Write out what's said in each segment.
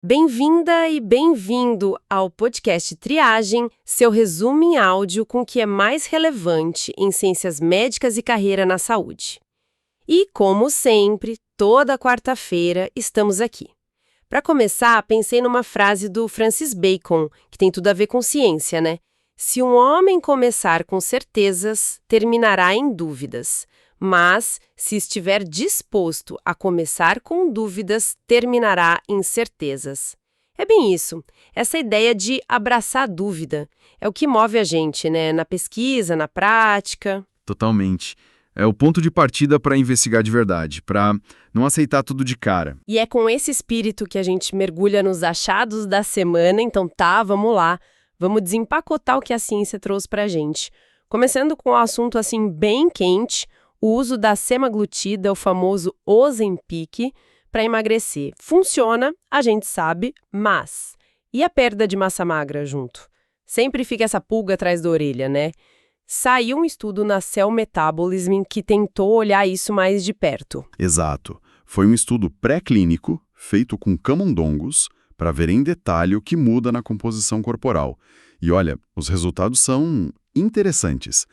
Bem-vinda e bem-vindo ao podcast Triagem, seu resumo em áudio com o que é mais relevante em ciências médicas e carreira na saúde. E, como sempre, toda quarta-feira estamos aqui. Para começar, pensei numa frase do Francis Bacon, que tem tudo a ver com ciência, né? Se um homem começar com certezas, terminará em dúvidas. Mas, se estiver disposto a começar com dúvidas, terminará em certezas. É bem isso. Essa ideia de abraçar a dúvida é o que move a gente, né? Na pesquisa, na prática. Totalmente. É o ponto de partida para investigar de verdade, para não aceitar tudo de cara. E é com esse espírito que a gente mergulha nos achados da semana. Então vamos lá. Vamos desempacotar o que a ciência trouxe pra gente. Começando com um assunto assim bem quente, o uso da semaglutida, o famoso Ozempic, para emagrecer. Funciona, a gente sabe, mas e a perda de massa magra junto? Sempre fica essa pulga atrás da orelha, né? Saiu um estudo na Cell Metabolism que tentou olhar isso mais de perto. Exato. Foi um estudo pré-clínico feito com camundongos para ver em detalhe o que muda na composição corporal. E olha, os resultados são interessantes.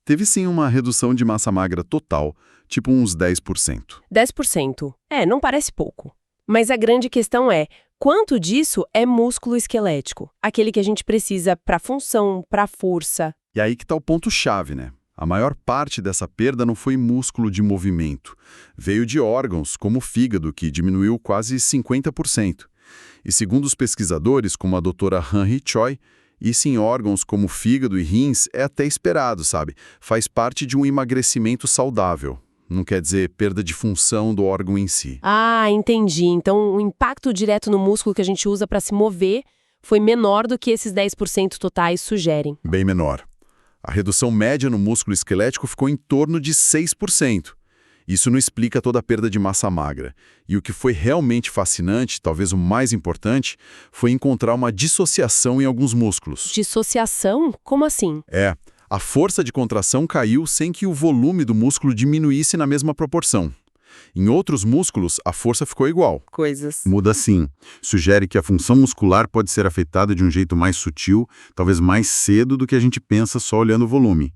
Teve sim uma redução de massa magra total, tipo uns 10%. 10%. Não parece pouco. Mas a grande questão é, quanto disso é músculo esquelético? Aquele que a gente precisa para função, para força. E aí que está o ponto-chave, né? A maior parte dessa perda não foi músculo de movimento. Veio de órgãos, como o fígado, que diminuiu quase 50%. E segundo os pesquisadores, como a doutora Han-Hee Choi, isso em órgãos como fígado e rins é até esperado, sabe? Faz parte de um emagrecimento saudável. Não quer dizer perda de função do órgão em si. Ah, entendi. Então o impacto direto no músculo que a gente usa para se mover foi menor do que esses 10% totais sugerem. Bem menor. A redução média no músculo esquelético ficou em torno de 6%. Isso não explica toda a perda de massa magra. E o que foi realmente fascinante, talvez o mais importante, foi encontrar uma dissociação em alguns músculos. Dissociação? Como assim? A força de contração caiu sem que o volume do músculo diminuísse na mesma proporção. Em outros músculos, a força ficou igual. Coisas. Muda sim. Sugere que a função muscular pode ser afetada de um jeito mais sutil, talvez mais cedo do que a gente pensa só olhando o volume.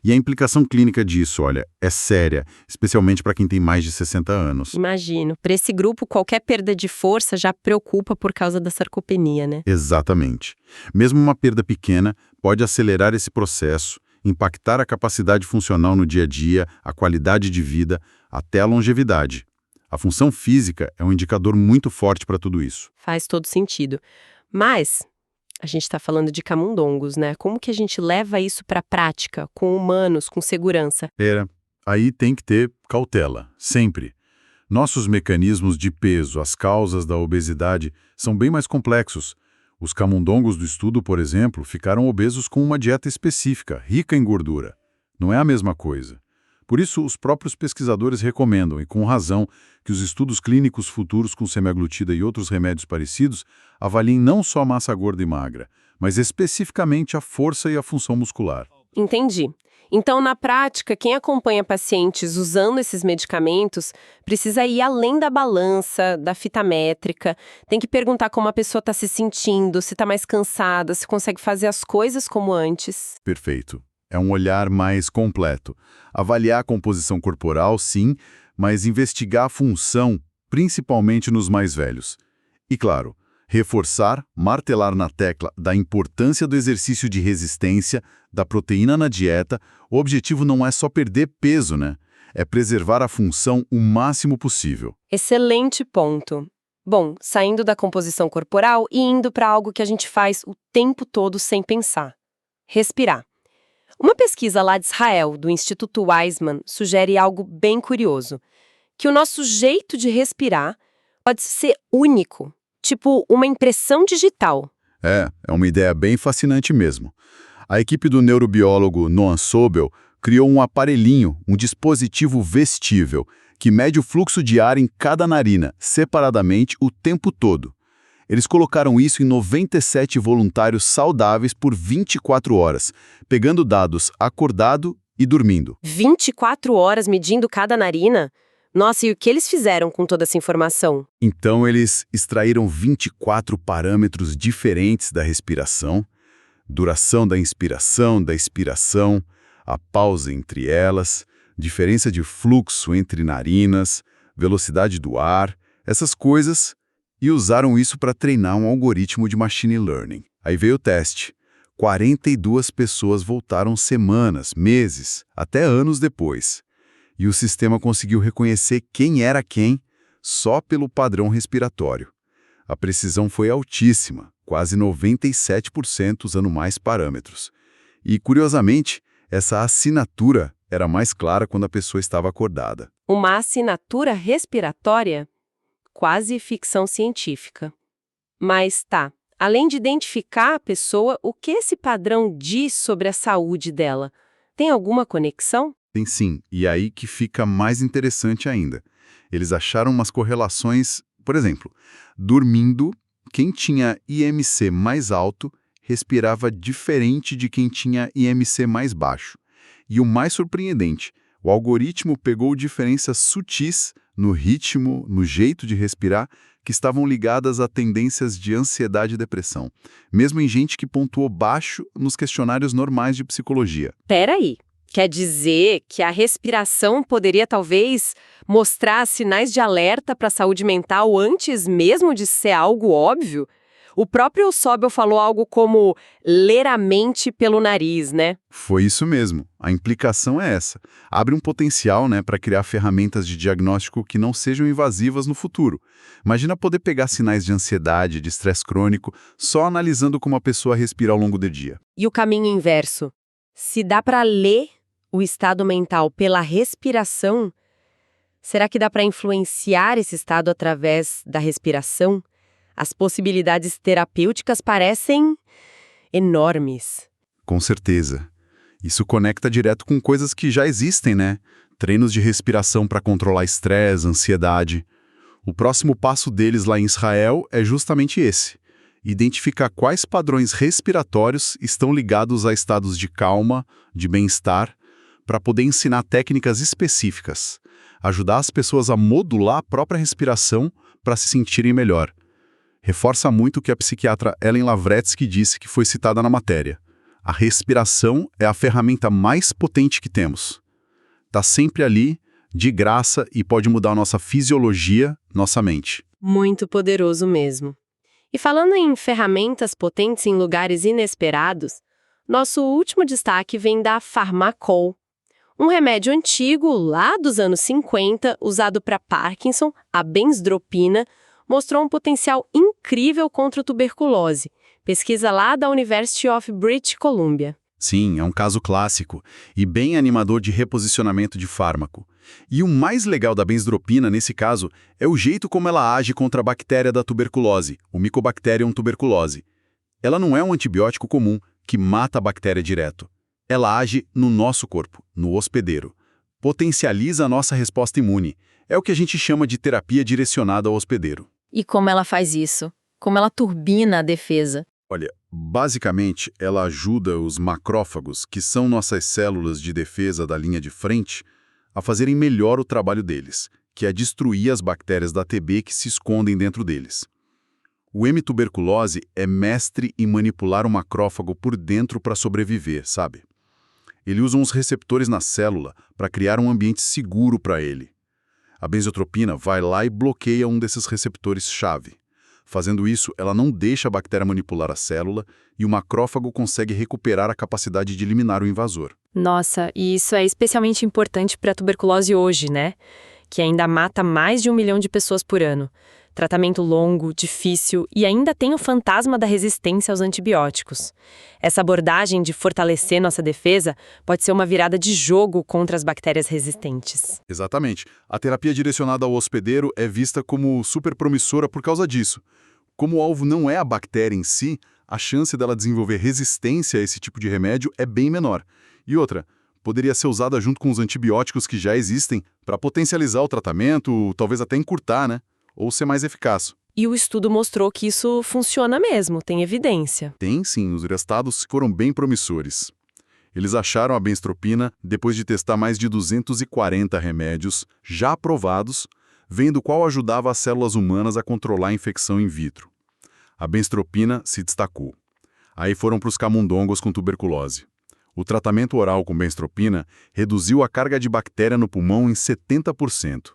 E a implicação clínica disso, olha, é séria, especialmente para quem tem mais de 60 anos. Imagino. Para esse grupo, qualquer perda de força já preocupa por causa da sarcopenia, né? Exatamente. Mesmo uma perda pequena pode acelerar esse processo, impactar a capacidade funcional no dia a dia, a qualidade de vida, até a longevidade. A função física é um indicador muito forte para tudo isso. Faz todo sentido. Mas a gente está falando de camundongos, né? Como que a gente leva isso para a prática, com humanos, com segurança? Aí tem que ter cautela, sempre. Nossos mecanismos de peso, as causas da obesidade, são bem mais complexos. Os camundongos do estudo, por exemplo, ficaram obesos com uma dieta específica, rica em gordura. Não é a mesma coisa. Por isso, os próprios pesquisadores recomendam, e com razão, que os estudos clínicos futuros com semaglutida e outros remédios parecidos avaliem não só a massa gorda e magra, mas especificamente a força e a função muscular. Entendi. Então, na prática, quem acompanha pacientes usando esses medicamentos precisa ir além da balança, da fita métrica, tem que perguntar como a pessoa está se sentindo, se está mais cansada, se consegue fazer as coisas como antes. Perfeito. É um olhar mais completo. Avaliar a composição corporal, sim, mas investigar a função, principalmente nos mais velhos. E, claro, reforçar, martelar na tecla da importância do exercício de resistência, da proteína na dieta. O objetivo não é só perder peso, né? É preservar a função o máximo possível. Excelente ponto. Bom, saindo da composição corporal e indo para algo que a gente faz o tempo todo sem pensar. Respirar. Uma pesquisa lá de Israel, do Instituto Weizmann, sugere algo bem curioso, que o nosso jeito de respirar pode ser único, tipo uma impressão digital. É uma ideia bem fascinante mesmo. A equipe do neurobiólogo Noam Sobel criou um aparelhinho, um dispositivo vestível, que mede o fluxo de ar em cada narina, separadamente, o tempo todo. Eles colocaram isso em 97 voluntários saudáveis por 24 horas, pegando dados acordado e dormindo. 24 horas medindo cada narina? Nossa, e o que eles fizeram com toda essa informação? Então, eles extraíram 24 parâmetros diferentes da respiração, duração da inspiração, da expiração, a pausa entre elas, diferença de fluxo entre narinas, velocidade do ar, essas coisas, e usaram isso para treinar um algoritmo de machine learning. Aí veio o teste. 42 pessoas voltaram semanas, meses, até anos depois. E o sistema conseguiu reconhecer quem era quem só pelo padrão respiratório. A precisão foi altíssima, quase 97% usando mais parâmetros. E, curiosamente, essa assinatura era mais clara quando a pessoa estava acordada. Uma assinatura respiratória? Quase ficção científica. Mas tá, além de identificar a pessoa, o que esse padrão diz sobre a saúde dela? Tem alguma conexão? Tem sim, e aí que fica mais interessante ainda. Eles acharam umas correlações, por exemplo, dormindo, quem tinha IMC mais alto respirava diferente de quem tinha IMC mais baixo. E o mais surpreendente, o algoritmo pegou diferenças sutis no ritmo, no jeito de respirar, que estavam ligadas a tendências de ansiedade e depressão, mesmo em gente que pontuou baixo nos questionários normais de psicologia. Peraí. Quer dizer que a respiração poderia talvez mostrar sinais de alerta para a saúde mental antes mesmo de ser algo óbvio? O próprio Sobel falou algo como ler a mente pelo nariz, né? Foi isso mesmo. A implicação é essa. Abre um potencial, para criar ferramentas de diagnóstico que não sejam invasivas no futuro. Imagina poder pegar sinais de ansiedade, de estresse crônico, só analisando como a pessoa respira ao longo do dia. E o caminho inverso? Se dá para ler o estado mental pela respiração, será que dá para influenciar esse estado através da respiração? As possibilidades terapêuticas parecem enormes. Com certeza. Isso conecta direto com coisas que já existem, Treinos de respiração para controlar estresse, ansiedade. O próximo passo deles lá em Israel é justamente esse: identificar quais padrões respiratórios estão ligados a estados de calma, de bem-estar, para poder ensinar técnicas específicas, ajudar as pessoas a modular a própria respiração para se sentirem melhor. Reforça muito o que a psiquiatra Ellen Lavretsky disse, que foi citada na matéria. A respiração é a ferramenta mais potente que temos. Está sempre ali, de graça, e pode mudar a nossa fisiologia, nossa mente. Muito poderoso mesmo. E falando em ferramentas potentes em lugares inesperados, nosso último destaque vem da Pharmacol, um remédio antigo lá dos anos 50, usado para Parkinson, a benzodropina, mostrou um potencial incrível contra a tuberculose. Pesquisa lá da University of British Columbia. Sim, é um caso clássico e bem animador de reposicionamento de fármaco. E o mais legal da benzodropina, nesse caso, é o jeito como ela age contra a bactéria da tuberculose, o Mycobacterium tuberculose. Ela não é um antibiótico comum que mata a bactéria direto. Ela age no nosso corpo, no hospedeiro. Potencializa a nossa resposta imune. É o que a gente chama de terapia direcionada ao hospedeiro. E como ela faz isso? Como ela turbina a defesa? Olha, basicamente, ela ajuda os macrófagos, que são nossas células de defesa da linha de frente, a fazerem melhor o trabalho deles, que é destruir as bactérias da TB que se escondem dentro deles. O M-tuberculose é mestre em manipular o macrófago por dentro para sobreviver, sabe? Ele usa uns receptores na célula para criar um ambiente seguro para ele. A benzotropina vai lá e bloqueia um desses receptores-chave. Fazendo isso, ela não deixa a bactéria manipular a célula e o macrófago consegue recuperar a capacidade de eliminar o invasor. Nossa, e isso é especialmente importante para a tuberculose hoje, né? Que ainda mata mais de 1 milhão de pessoas por ano. Tratamento longo, difícil e ainda tem o fantasma da resistência aos antibióticos. Essa abordagem de fortalecer nossa defesa pode ser uma virada de jogo contra as bactérias resistentes. Exatamente. A terapia direcionada ao hospedeiro é vista como super promissora por causa disso. Como o alvo não é a bactéria em si, a chance dela desenvolver resistência a esse tipo de remédio é bem menor. E outra, poderia ser usada junto com os antibióticos que já existem para potencializar o tratamento, talvez até encurtar, ou ser mais eficaz. E o estudo mostrou que isso funciona mesmo, tem evidência. Tem sim, os resultados foram bem promissores. Eles acharam a benztropina depois de testar mais de 240 remédios já aprovados, vendo qual ajudava as células humanas a controlar a infecção in vitro. A benztropina se destacou. Aí foram para os camundongos com tuberculose. O tratamento oral com benztropina reduziu a carga de bactéria no pulmão em 70%.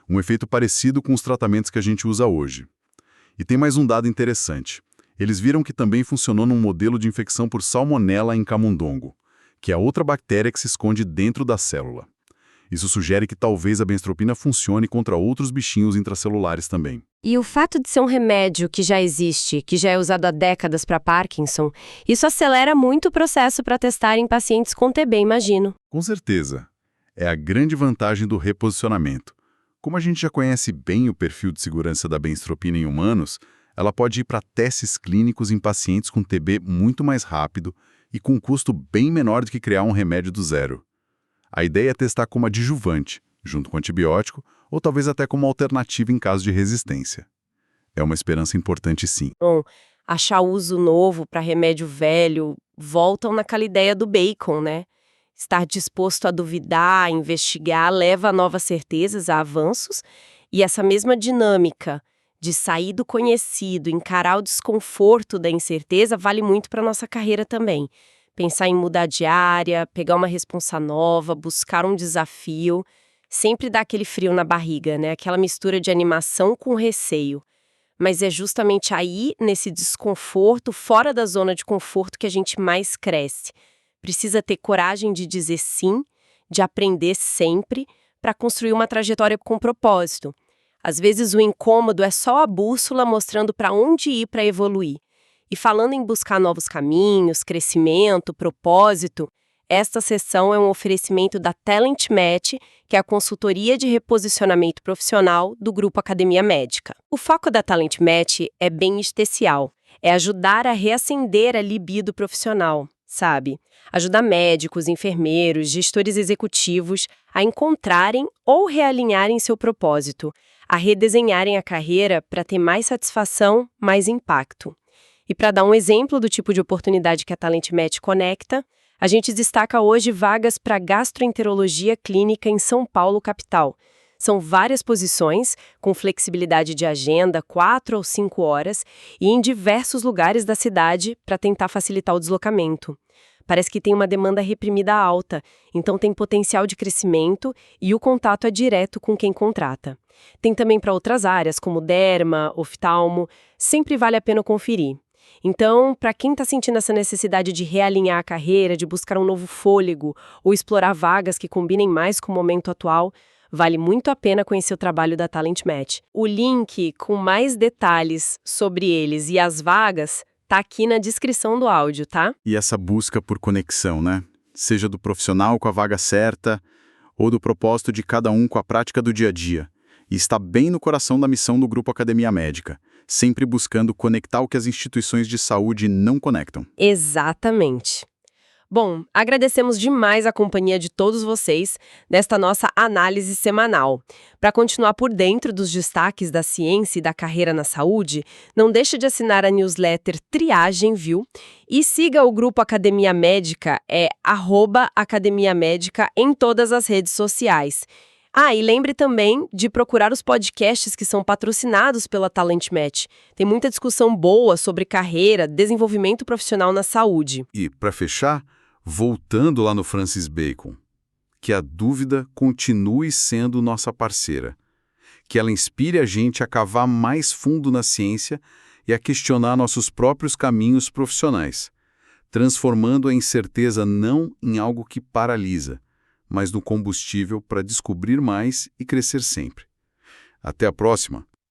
Um efeito parecido com os tratamentos que a gente usa hoje. E tem mais um dado interessante. Eles viram que também funcionou num modelo de infecção por salmonela em camundongo, que é outra bactéria que se esconde dentro da célula. Isso sugere que talvez a benztropina funcione contra outros bichinhos intracelulares também. E o fato de ser um remédio que já existe, que já é usado há décadas para Parkinson, isso acelera muito o processo para testar em pacientes com TB, imagino. Com certeza. É a grande vantagem do reposicionamento. Como a gente já conhece bem o perfil de segurança da benztropina em humanos, ela pode ir para testes clínicos em pacientes com TB muito mais rápido e com um custo bem menor do que criar um remédio do zero. A ideia é testar como adjuvante, junto com antibiótico, ou talvez até como alternativa em caso de resistência. É uma esperança importante, sim. Bom, achar uso novo para remédio velho voltam naquela ideia do bacon, né? Estar disposto a duvidar, a investigar, leva a novas certezas, a avanços, e essa mesma dinâmica de sair do conhecido, encarar o desconforto da incerteza, vale muito para a nossa carreira também. Pensar em mudar de área, pegar uma responsa nova, buscar um desafio, sempre dá aquele frio na barriga, né? Aquela mistura de animação com receio. Mas é justamente aí, nesse desconforto, fora da zona de conforto, que a gente mais cresce. Precisa ter coragem de dizer sim, de aprender sempre, para construir uma trajetória com propósito. Às vezes o incômodo é só a bússola mostrando para onde ir para evoluir. E falando em buscar novos caminhos, crescimento, propósito, esta sessão é um oferecimento da Talent Match, que é a consultoria de reposicionamento profissional do Grupo Academia Médica. O foco da Talent Match é bem especial, é ajudar a reacender a libido profissional, sabe? Ajudar médicos, enfermeiros, gestores executivos a encontrarem ou realinharem seu propósito, a redesenharem a carreira para ter mais satisfação, mais impacto. E para dar um exemplo do tipo de oportunidade que a Talent Match conecta, a gente destaca hoje vagas para gastroenterologia clínica em São Paulo, capital. São várias posições, com flexibilidade de agenda, 4 ou 5 horas, e em diversos lugares da cidade para tentar facilitar o deslocamento. Parece que tem uma demanda reprimida alta, então tem potencial de crescimento e o contato é direto com quem contrata. Tem também para outras áreas, como derma, oftalmo, sempre vale a pena conferir. Então, para quem está sentindo essa necessidade de realinhar a carreira, de buscar um novo fôlego ou explorar vagas que combinem mais com o momento atual, vale muito a pena conhecer o trabalho da Talent Match. O link com mais detalhes sobre eles e as vagas tá aqui na descrição do áudio, tá? E essa busca por conexão, né? Seja do profissional com a vaga certa ou do propósito de cada um com a prática do dia a dia. E está bem no coração da missão do Grupo Academia Médica, sempre buscando conectar o que as instituições de saúde não conectam. Exatamente. Bom, agradecemos demais a companhia de todos vocês nesta nossa análise semanal. Para continuar por dentro dos destaques da ciência e da carreira na saúde, não deixe de assinar a newsletter Triagem, viu? E siga o Grupo Academia Médica, @Academia Médica em todas as redes sociais. E lembre também de procurar os podcasts que são patrocinados pela Talent Match. Tem muita discussão boa sobre carreira, desenvolvimento profissional na saúde. E, para fechar, voltando lá no Francis Bacon, que a dúvida continue sendo nossa parceira. Que ela inspire a gente a cavar mais fundo na ciência e a questionar nossos próprios caminhos profissionais, transformando a incerteza não em algo que paralisa, mas no combustível para descobrir mais e crescer sempre. Até a próxima!